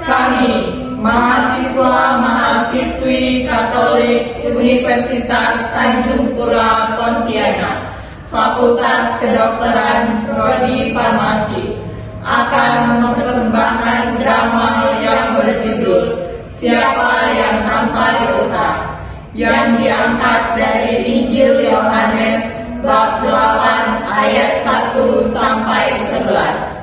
Kami, mahasiswa-mahasiswi Katolik Universitas Tanjung Pura Pontianak, Fakultas Kedokteran Prodi Farmasi, akan mempersembahkan drama yang berjudul Siapa yang Tanpa Dosa, yang diangkat dari Injil Yohanes bab 8 ayat 1 sampai 11.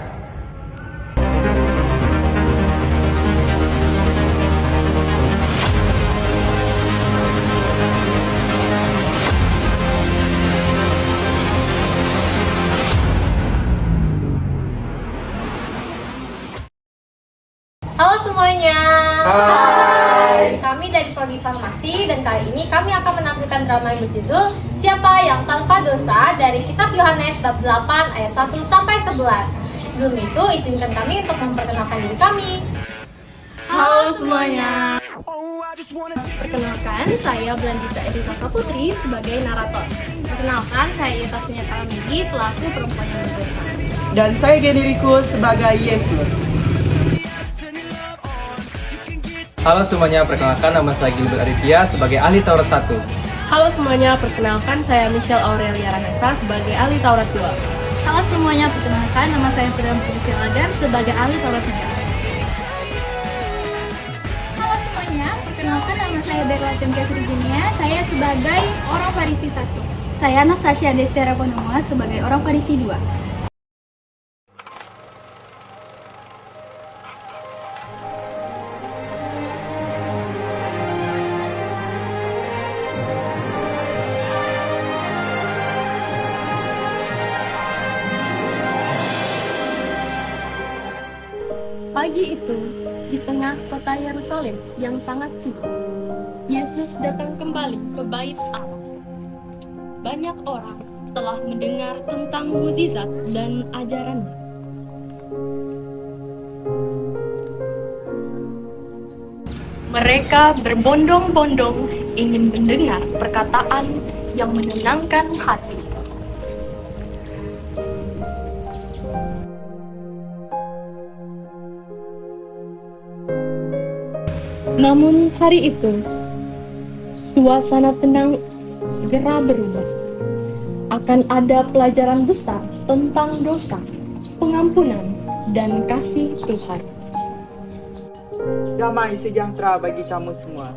Halo semuanya. Hai. Kami dari Prodi Farmasi dan kali ini kami akan menampilkan drama yang berjudul Siapa yang Tanpa Dosa dari Kitab Yohanes bab 8 ayat 1 sampai 11. Sebelum itu izinkan kami untuk memperkenalkan diri kami. Halo semuanya. Perkenalkan, saya Blandisa Erisa Saputri sebagai narator. Perkenalkan, saya Yeta Sunyata Megi selaku perempuan yang berdosa. Dan saya Geniriku sebagai Yesus. Halo semuanya, perkenalkan nama saya Gilbert Arifia sebagai ahli Taurat 1. Halo semuanya, perkenalkan saya Michelle Aurelia Ranesa sebagai ahli Taurat 2. Halo semuanya, perkenalkan nama saya Firdan Priscilla Dan sebagai ahli Taurat 3. Halo semuanya, perkenalkan nama saya Berla Temke Virginia, saya sebagai orang Farisi 1. Saya Anastasia Destera Ponoma sebagai orang Farisi 2. Pagi itu, di tengah kota Yerusalem yang sangat sibuk, Yesus datang kembali ke bait Allah. Banyak orang telah mendengar tentang mukjizat dan ajarannya. Mereka berbondong-bondong ingin mendengar perkataan yang menenangkan hati. Namun hari itu, suasana tenang segera berubah. Akan ada pelajaran besar tentang dosa, pengampunan, dan kasih Tuhan. Damai sejahtera bagi kamu semua.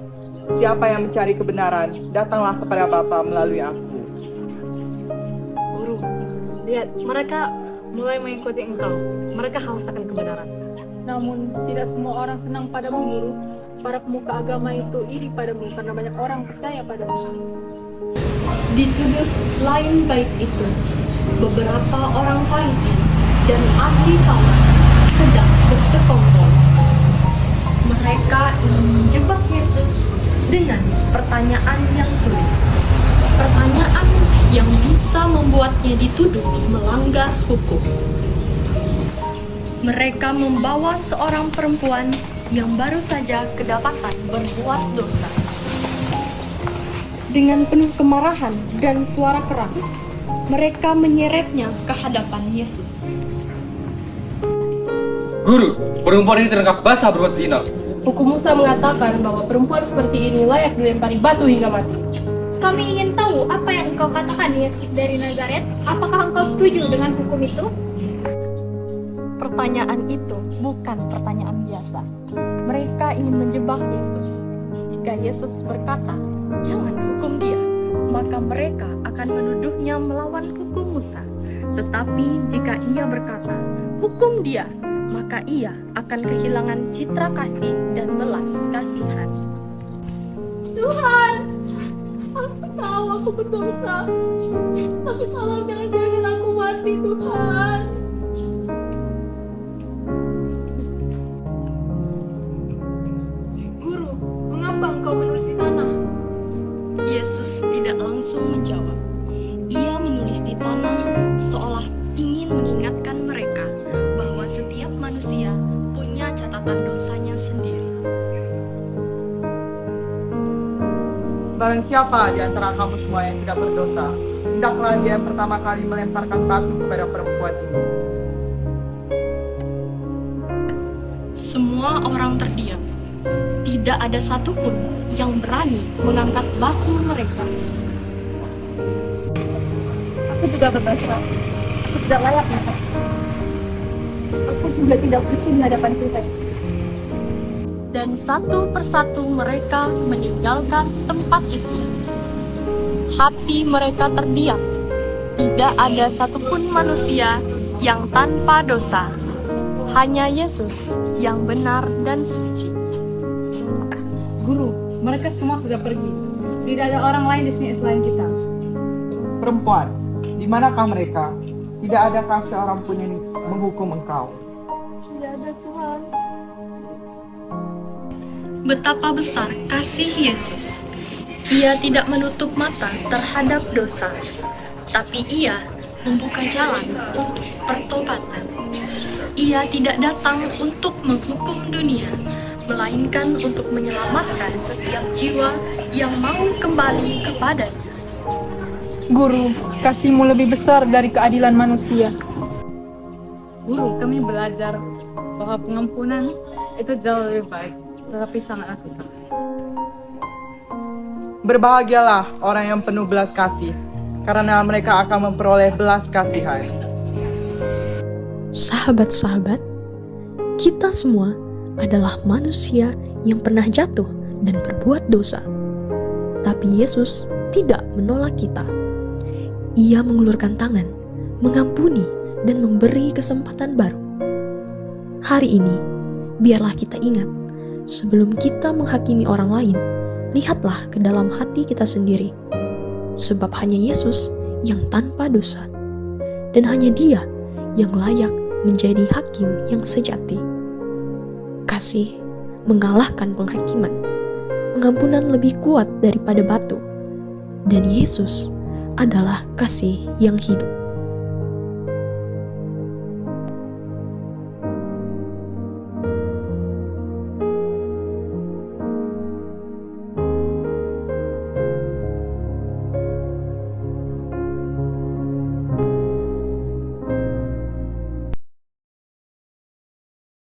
Siapa yang mencari kebenaran, datanglah kepada Bapa melalui aku. Guru, lihat, mereka mulai mengikuti engkau. Mereka haus akan kebenaran. Namun, tidak semua orang senang padamu, Guru. Para pemuka agama itu iri padamu karena banyak orang percaya padamu. Di sudut lain bait itu, beberapa orang Farisi dan ahli Taurat sedang bersekongkol. Mereka ingin menjebak Yesus dengan pertanyaan yang sulit. Pertanyaan yang bisa membuatnya dituduh melanggar hukum. Mereka membawa seorang perempuan yang baru saja kedapatan berbuat dosa. Dengan penuh kemarahan dan suara keras, mereka menyeretnya ke hadapan Yesus. Guru, perempuan ini tertangkap basah berbuat zina. Hukum Musa mengatakan bahwa perempuan seperti ini layak dilempari batu hingga mati. Kami ingin tahu apa yang engkau katakan, Yesus dari Nazaret. Apakah engkau setuju dengan hukum itu? Pertanyaan itu bukan pertanyaan biasa. Mereka ingin menjebak Yesus. Jika Yesus berkata, "Jangan hukum dia," maka mereka akan menuduhnya melawan hukum Musa. Tetapi jika ia berkata, "Hukum dia," maka ia akan kehilangan citra kasih dan belas kasihan. Tuhan, aku tahu aku berdosa. Tapi tolong jangan aku mati, Tuhan. Guru, mengapa engkau menulis di tanah? Yesus tidak langsung menjawab. Ia menulis di tanah seolah ingin mengingatkan mereka bahwa setiap manusia punya catatan dosanya sendiri. Barang siapa di antara kamu semua yang tidak berdosa, hendaklah dia yang pertama kali melemparkan batu kepada perempuan ini. Semua orang terdiam. Tidak ada satupun yang berani mengangkat batu mereka. Aku juga berdosa. Aku tidak layak mati. Aku juga tidak bersih di hadapan Tuhan. Dan satu persatu mereka meninggalkan tempat itu. Hati mereka terdiam. Tidak ada satupun manusia yang tanpa dosa. Hanya Yesus yang benar dan suci. Guru, mereka semua sudah pergi. Tidak ada orang lain di sini selain kita. Perempuan, di manakah mereka? Tidak adakah seorang pun yang menghukum engkau? Tidak ada Tuhan. Betapa besar kasih Yesus. Ia tidak menutup mata terhadap dosa, tapi Ia membuka jalan untuk pertobatan. Ia tidak datang untuk menghukum dunia, melainkan untuk menyelamatkan setiap jiwa yang mau kembali kepadanya. Guru, kasih-Mu lebih besar dari keadilan manusia. Guru, kami belajar bahwa pengampunan itu jauh lebih baik, tetapi sangatlah susah. Berbahagialah orang yang penuh belas kasih, karena mereka akan memperoleh belas kasihan. Sahabat-sahabat, kita semua adalah manusia yang pernah jatuh dan berbuat dosa. Tapi Yesus tidak menolak kita. Ia mengulurkan tangan, mengampuni, dan memberi kesempatan baru. Hari ini, biarlah kita ingat, sebelum kita menghakimi orang lain, lihatlah ke dalam hati kita sendiri. Sebab hanya Yesus yang tanpa dosa, dan hanya Dia yang layak menjadi hakim yang sejati. Kasih mengalahkan penghakiman. Pengampunan lebih kuat daripada batu. Dan Yesus adalah kasih yang hidup.